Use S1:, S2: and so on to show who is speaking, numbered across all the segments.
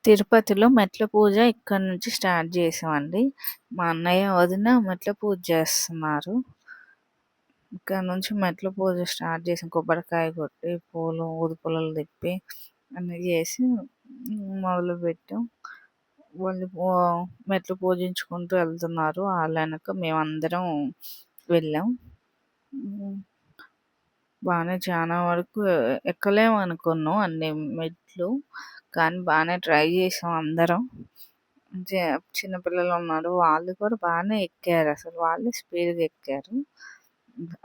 S1: తిరుపతిలో మెట్ల పూజ ఇక్కడి నుంచి స్టార్ట్ చేసామండి. మా అన్నయ్య, వదిన మెట్ల పూజ చేస్తున్నారు. ఇక్కడ నుంచి మెట్ల పూజ స్టార్ట్ చేసాం. కొబ్బరికాయ కొట్టి, పూలు, ఊది పుల్లలు తిప్పి అన్నీ చేసి మొదలుపెట్టాం. వాళ్ళు మెట్లు పూజించుకుంటూ వెళ్తున్నారు. వాళ్ళ వెనక మేమందరం వెళ్ళాం. బాగానే చాలా వరకు ఎక్కలేమనుకున్నాం అన్ని మెట్లు. కానీ బాగానే ట్రై చేసాం అందరం. చిన్న పిల్లలు ఉన్నారు. వాళ్ళు కూడా బాగానే ఎక్కారు. అసలు వాళ్ళే స్పీడ్‌గా ఎక్కారు.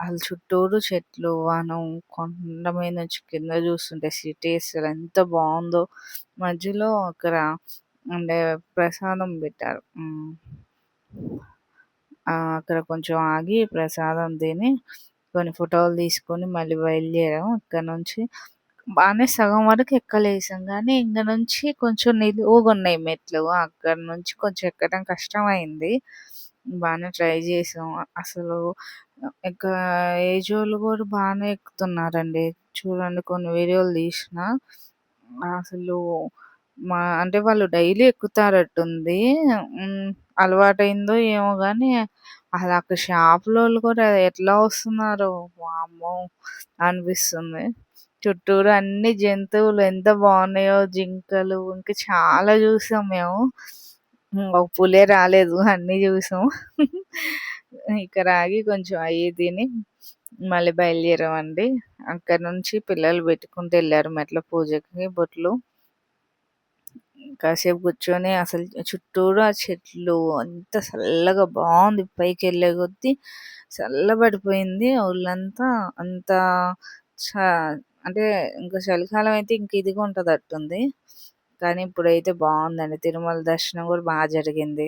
S1: అసలు చుట్టూరు చెట్లు, వనం, కొండ మీద నుంచి కింద చూస్తుంటే సిటీ అసలు ఎంత బాగుందో. మధ్యలో అక్కడ అంటే ప్రసాదం పెట్టారు. అక్కడ కొంచెం ఆగి ప్రసాదం తిని కొన్ని ఫోటోలు తీసుకొని మళ్ళీ బయలుదేరాం. ఇక్కడ నుంచి బాగానే సగం వరకు ఎక్కలేసాం. కానీ ఇంక నుంచి కొంచెం నిలువుగున్నాయి మెట్లు. అక్కడ నుంచి కొంచెం ఎక్కడం కష్టమైంది. బాగానే ట్రై చేసాం. అసలు ఇంకా ఏజ్ వాళ్ళు కూడా బాగానే ఎక్కుతున్నారండి. చూడండి కొన్ని వీడియోలు తీసిన. అసలు అంటే వాళ్ళు డైలీ ఎక్కుతారట్టుంది. అలవాటైందో ఏమో గానీ అసలు అక్కడ షాపులోళ్ళు కూడా ఎట్లా వస్తున్నారో వామ్మో అనిపిస్తుంది. చుట్టూరు అన్ని జంతువులు ఎంత బాగున్నాయో, జింకలు ఇంకా చాలా చూసాం మేము. ఒక పులే రాలేదు, అన్నీ చూసాం. ఇక్కడ ఆగి కొంచెం అయ్యి తిని మళ్ళీ బయలుదేరామండి. అక్కడ నుంచి పిల్లలు పెట్టుకుంటూ వెళ్ళారు మెట్ల పూజకి బొట్లు. కాసేపు కూర్చొని అసలు చుట్టూరు ఆ చెట్లు అంత చల్లగా బాగుంది. పైకి వెళ్ళే కొద్దీ చల్లబడిపోయింది ఒళ్ళంతా. అంత అంటే ఇంకా చలికాలం అయితే ఇంక ఇదిగా ఉంటదట్టుంది. కానీ ఇప్పుడైతే బాగుందండి. తిరుమల దర్శనం కూడా బాగా జరిగింది.